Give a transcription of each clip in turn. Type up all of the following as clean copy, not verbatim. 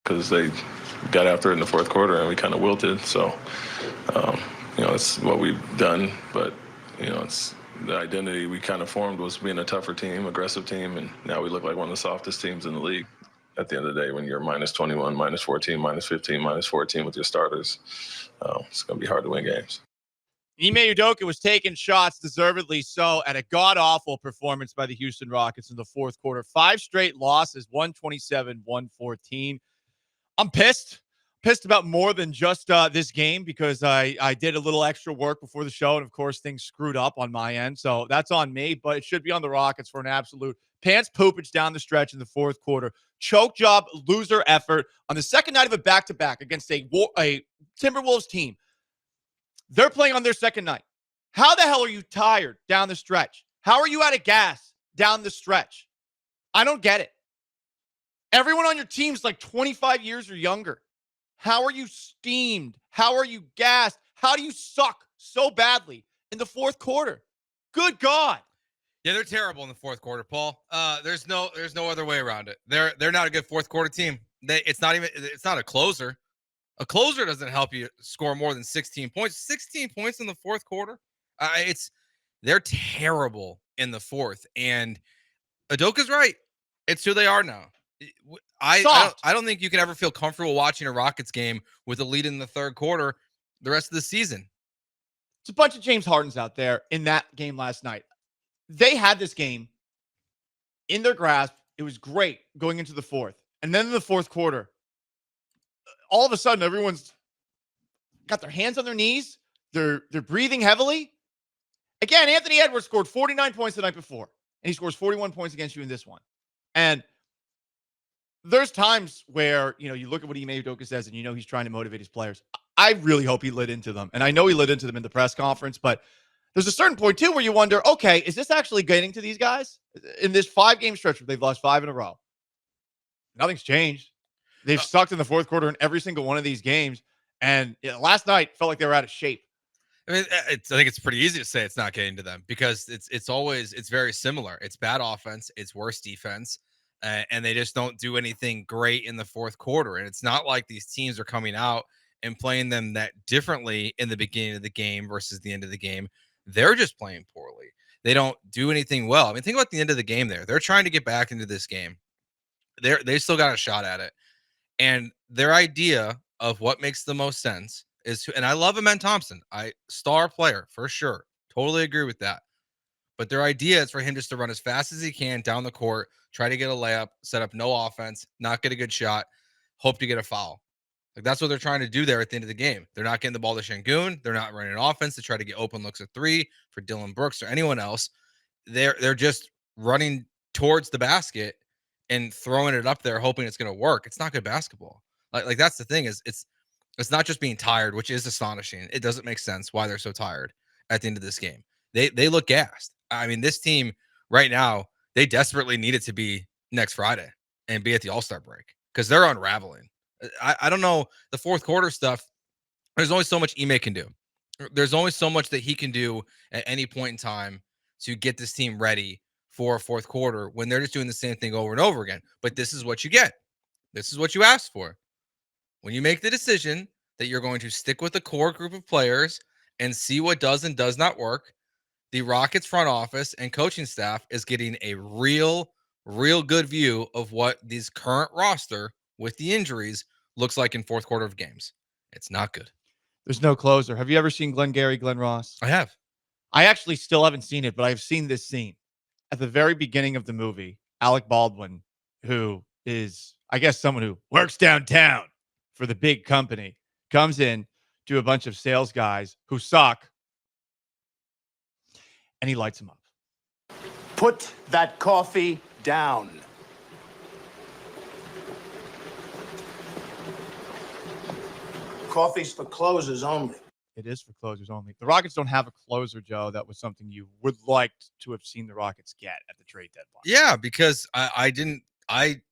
because they got after it in the fourth quarter and we kind of wilted. So, um, it's what we've done, but it's the identity we kind of formed was being a tougher team, aggressive team, and now we look like one of the softest teams in the league. At the end of the day, when you're minus 21, minus 14, minus 15, minus 14 with your starters, it's going to be hard to win games. Ime Udoka was taking shots, deservedly so, at a god-awful performance by the Houston Rockets in the fourth quarter. 5 straight losses, 127-114. I'm pissed. Pissed about more than just this game because I did a little extra work before the show, and of course things screwed up on my end. So that's on me, but it should be on the Rockets for an absolute pants poopage down the stretch in the fourth quarter. Choke job, loser effort on the second night of a back-to-back against a Timberwolves team. They're playing on their second night. How the hell are you tired down the stretch? How are you out of gas down the stretch? I don't get it. Everyone on your team's like 25 years or younger. How are you steamed? How are you gassed? How do you suck so badly in the fourth quarter? Good God. Yeah, they're terrible in the fourth quarter, Paul. There's no other way around it. They're not a good fourth quarter team. It's not a closer. A closer doesn't help you score more than 16 points. 16 points in the fourth quarter. They're terrible in the fourth. And Udoka's right. It's who they are now. I don't think you can ever feel comfortable watching a Rockets game with a lead in the third quarter the rest of the season. It's a bunch of James Hardens out there in that game last night. They had this game in their grasp. It was great going into the fourth. And then in the fourth quarter, all of a sudden, everyone's got their hands on their knees. They're breathing heavily. Again, Anthony Edwards scored 49 points the night before, and he scores 41 points against you in this one. And there's times where, you look at what Ime Udoka says, and he's trying to motivate his players. I really hope he lit into them. And I know he lit into them in the press conference, but there's a certain point, too, where you wonder, okay, is this actually getting to these guys? In this 5-game stretch where they've lost 5 in a row, nothing's changed. They've sucked in the fourth quarter in every single one of these games. And last night felt like they were out of shape. I mean, I think it's pretty easy to say it's not getting to them because it's very similar. It's bad offense. It's worse defense. And they just don't do anything great in the fourth quarter. And it's not like these teams are coming out and playing them that differently in the beginning of the game versus the end of the game. They're just playing poorly. They don't do anything well. I mean, think about the end of the game there. They're trying to get back into this game. They still got a shot at it. And their idea of what makes the most sense is and I love Amen Thompson. Star player for sure. Totally agree with that. But their idea is for him just to run as fast as he can down the court, try to get a layup, set up no offense, not get a good shot, hope to get a foul. Like that's what they're trying to do there at the end of the game. They're not getting the ball to Şengün. They're not running an offense to try to get open looks at 3 for Dillon Brooks or anyone else. They're just running towards the basket and throwing it up there, hoping it's going to work. It's not good basketball. Like that's the thing is it's not just being tired, which is astonishing. It doesn't make sense why they're so tired at the end of this game. They look gassed. I mean, this team right now, they desperately need it to be next Friday and be at the All-Star break because they're unraveling. I don't know the fourth quarter stuff. There's only so much Ime can do. There's only so much that he can do at any point in time to get this team ready for a fourth quarter when they're just doing the same thing over and over again. But this is what you get. This is what you asked for. When you make the decision that you're going to stick with the core group of players and see what does and does not work, the Rockets front office and coaching staff is getting a real good view of what this current roster with the injuries looks like in fourth quarter of games. It's not good. There's no closer. Have you ever seen Glengarry Glen Ross? I have. I actually still haven't seen it, but I've seen this scene. At the very beginning of the movie, Alec Baldwin, who is, I guess, someone who works downtown for the big company, comes in to a bunch of sales guys who suck, and he lights them up. Put that coffee down. Coffee's for closers only. It is for closers only. The Rockets don't have a closer, Joe. That was something you would like to have seen the Rockets get at the trade deadline. Yeah, because I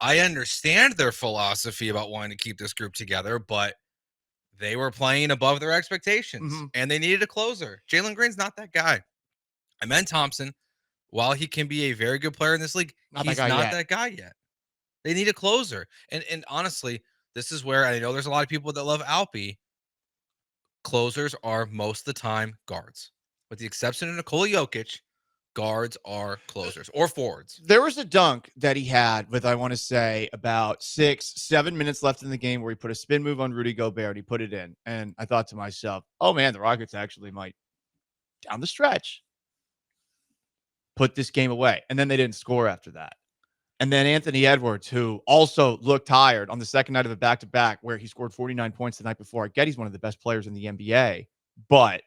understand their philosophy about wanting to keep this group together, but they were playing above their expectations and they needed a closer. Jalen Green's not that guy. Amen Thompson, while he can be a very good player in this league, he's not that guy yet. They need a closer. And honestly, this is where I know there's a lot of people that love Alpi. Closers are most of the time guards, with the exception of Nikola Jokic. Guards are closers or forwards. There was a dunk that he had with, I want to say, about 6-7 minutes left in the game where he put a spin move on Rudy Gobert. He put it in. And I thought to myself, oh, man, the Rockets actually might, down the stretch, put this game away. And then they didn't score after that. And then Anthony Edwards, who also looked tired on the second night of a back-to-back where he scored 49 points the night before. I get he's one of the best players in the NBA, but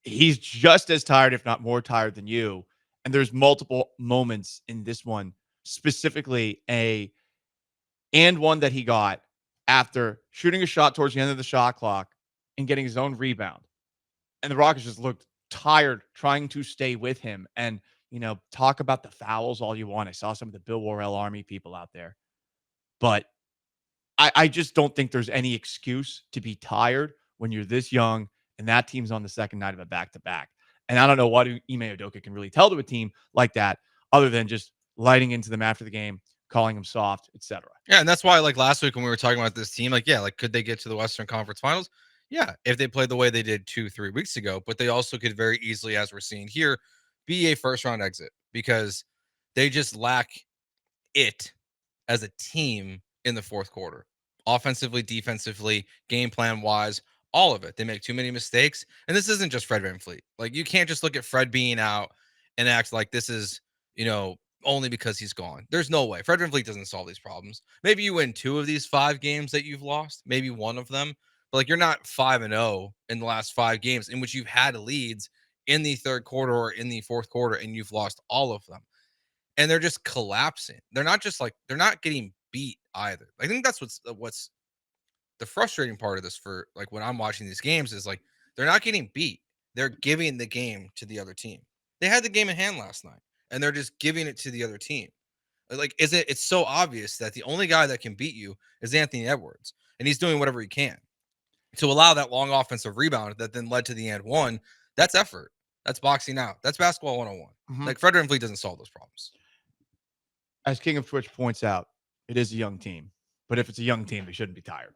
he's just as tired, if not more tired than you. And there's multiple moments in this one, specifically one that he got after shooting a shot towards the end of the shot clock and getting his own rebound. And the Rockets just looked tired trying to stay with him. And, talk about the fouls all you want. I saw some of the Bill Worrell Army people out there. But I just don't think there's any excuse to be tired when you're this young and that team's on the second night of a back-to-back. And I don't know what Ime Udoka can really tell to a team like that other than just lighting into them after the game, calling them soft, etc. Yeah, and that's why, like last week when we were talking about this team, could they get to the Western Conference Finals? Yeah, if they played the way they did 2-3 weeks ago, but they also could very easily, as we're seeing here, be a first-round exit because they just lack it as a team in the fourth quarter. Offensively, defensively, game plan-wise, all of it. They make too many mistakes. And this isn't just Fred VanVleet. Like, you can't just look at Fred being out and act like this is, only because he's gone. There's no way. Fred VanVleet doesn't solve these problems. Maybe you win 2 of these 5 games that you've lost, maybe 1 of them. But, you're not 5-0 in the last 5 games in which you've had leads in the third quarter or in the fourth quarter, and you've lost all of them. And they're just collapsing. They're not just they're not getting beat either. I think that's what's the frustrating part of this for when I'm watching these games is they're not getting beat. They're giving the game to the other team. They had the game in hand last night and they're just giving it to the other team. It's so obvious that the only guy that can beat you is Anthony Edwards, and he's doing whatever he can to allow that long offensive rebound that then led to the and one. That's effort. That's boxing out. That's basketball 101. Mm-hmm. Fred VanVleet doesn't solve those problems. As King of Twitch points out, it is a young team, but if it's a young team, they shouldn't be tired.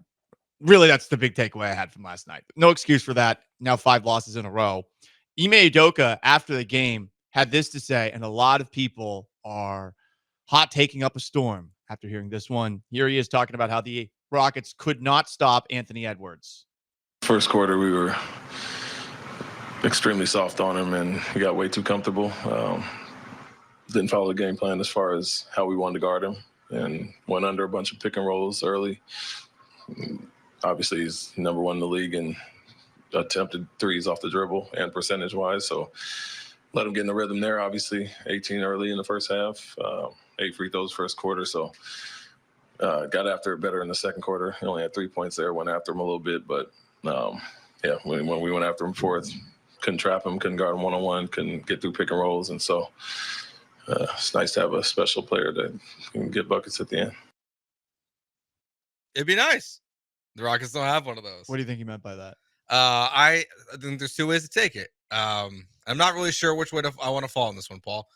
Really, that's the big takeaway I had from last night. No excuse for that. Now 5 losses in a row. Ime Udoka, after the game, had this to say, and a lot of people are hot taking up a storm after hearing this one. Here he is talking about how the Rockets could not stop Anthony Edwards. First quarter, we were extremely soft on him, and he got way too comfortable. Didn't follow the game plan as far as how we wanted to guard him, and went under a bunch of pick and rolls early. Obviously, he's number 1 in the league in attempted threes off the dribble and percentage-wise, so let him get in the rhythm there. Obviously, 18 early in the first half, 8 free throws first quarter, so got after it better in the second quarter. He only had 3 points there, went after him a little bit, but when we went after him fourth, couldn't trap him, couldn't guard him one-on-one, couldn't get through pick and rolls, and so it's nice to have a special player that can get buckets at the end. It'd be nice. The Rockets don't have one of those. What do you think he meant by that? I think there's 2 ways to take it. I'm not really sure which way I want to fall on this one, Paul.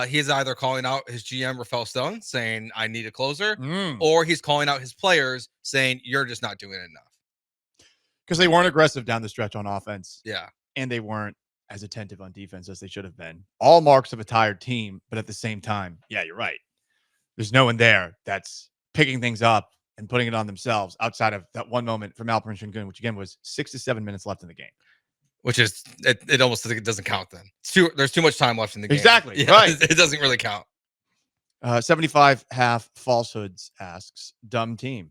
He is either calling out his GM, Rafael Stone, saying, I need a closer, or he's calling out his players saying, you're just not doing enough. Because they weren't aggressive down the stretch on offense. Yeah. And they weren't as attentive on defense as they should have been. All marks of a tired team, but at the same time, yeah, you're right. There's no one there that's picking things up and putting it on themselves outside of that one moment from Alperen Sengun, which again was 6 to 7 minutes left in the game. Which is, it almost it doesn't count then. There's too much time left in the game. Exactly. Yeah, right. It doesn't really count. 75 half falsehoods asks, dumb team.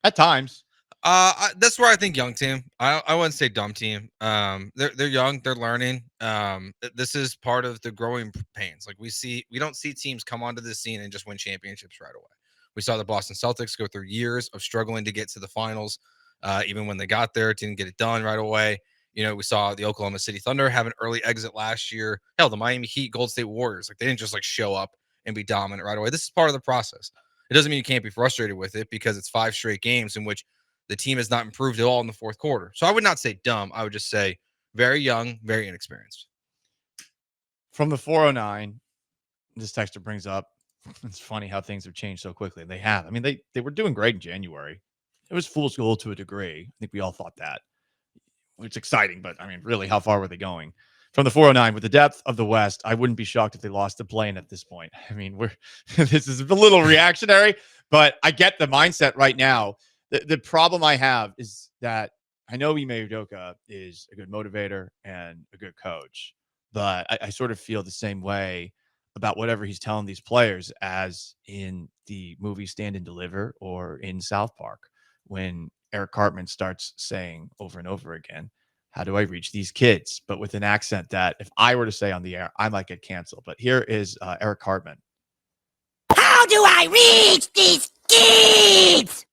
At times. That's where I think young team. I wouldn't say dumb team. They're young, they're learning. This is part of the growing pains. We don't see teams come onto this scene and just win championships right away. We saw the Boston Celtics go through years of struggling to get to the finals. Even when they got there, didn't get it done right away. We saw the Oklahoma City Thunder have an early exit last year. Hell, the Miami Heat, Golden State Warriors, they didn't just show up and be dominant right away. This is part of the process. It doesn't mean you can't be frustrated with it because it's 5 straight games in which the team has not improved at all in the fourth quarter. So I would not say dumb. I would just say very young, very inexperienced. From the 409, this texter brings up, It's funny how things have changed so quickly. They have. I mean, they were doing great in January. It was fool's gold to a degree. I think we all thought that. It's exciting, but I mean, really, how far were they going? From the 409, with the depth of the West, I wouldn't be shocked if they lost the play-in at this point. I mean, we're this is a little reactionary, but I get the mindset right now. The problem I have is that I know Ime Udoka is a good motivator and a good coach, but I sort of feel the same way about whatever he's telling these players as in the movie Stand and Deliver or in South Park when Eric Cartman starts saying over and over again, how do I reach these kids? But with an accent that if I were to say on the air, I might get canceled. But here is Eric Cartman. How do I reach these kids?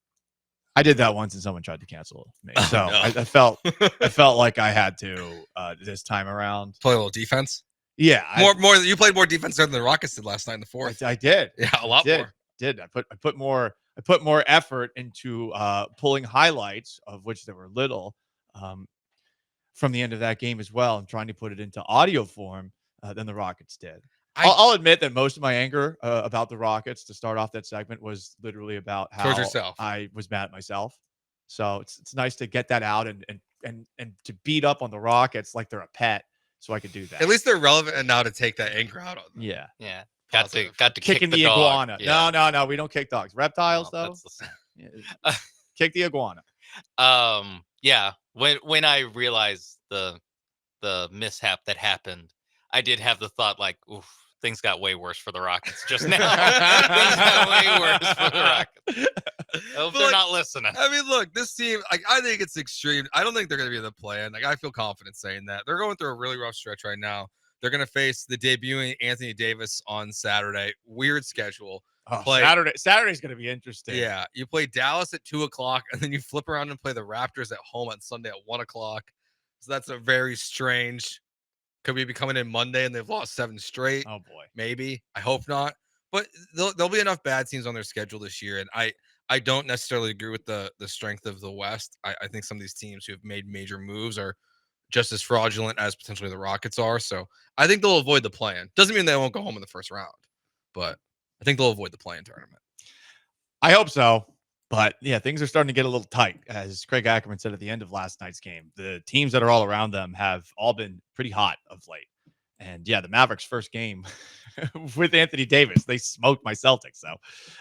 I did that once and someone tried to cancel me. So no. I felt like I had to this time around. Play a little defense. Yeah. More. You played more defense than the Rockets did last night in the fourth. I did. Yeah, a lot more. I put more effort into pulling highlights, of which there were little, from the end of that game as well, and trying to put it into audio form than the Rockets did. I'll admit that most of my anger about the Rockets to start off that segment was literally about how Towards yourself. I was mad at myself. So it's nice to get that out and to beat up on the Rockets like they're a pet, so I could do that. At least they're relevant and now to take that anger out on them. Yeah. Yeah. Got Positive. to Kicking kick the dog. iguana. Yeah. No, we don't kick dogs. Reptiles, No, though. that's the same. Yeah. Kick the iguana. Yeah. When I realized the mishap that happened, I did have the thought like, oof, things got way worse for the Rockets just now. Things got way worse for the Rockets. I hope they're not listening. I mean, look, this team, like, I think it's extreme. I don't think they're going to be in the play-in. Like, I feel confident saying that. They're going through a really rough stretch right now. They're going to face the debuting Anthony Davis on Saturday. Weird schedule. Oh, Play- Saturday's going to be interesting. Yeah, you play Dallas at 2:00, and then you flip around and play the Raptors at home on Sunday at 1:00. So that's a very strange. Could we be coming in Monday and they've lost 7 straight? Oh boy. Maybe. I hope not. But there'll be enough bad teams on their schedule this year, and I don't necessarily agree with the strength of the West. I think some of these teams who have made major moves are just as fraudulent as potentially the Rockets are. So I think they'll avoid the play-in. Doesn't mean they won't go home in the first round, but I think they'll avoid the play-in tournament. I hope so. But yeah, things are starting to get a little tight. As Craig Ackerman said at the end of last night's game, the teams that are all around them have all been pretty hot of late. And yeah, the Mavericks' first game with Anthony Davis, they smoked my Celtics. So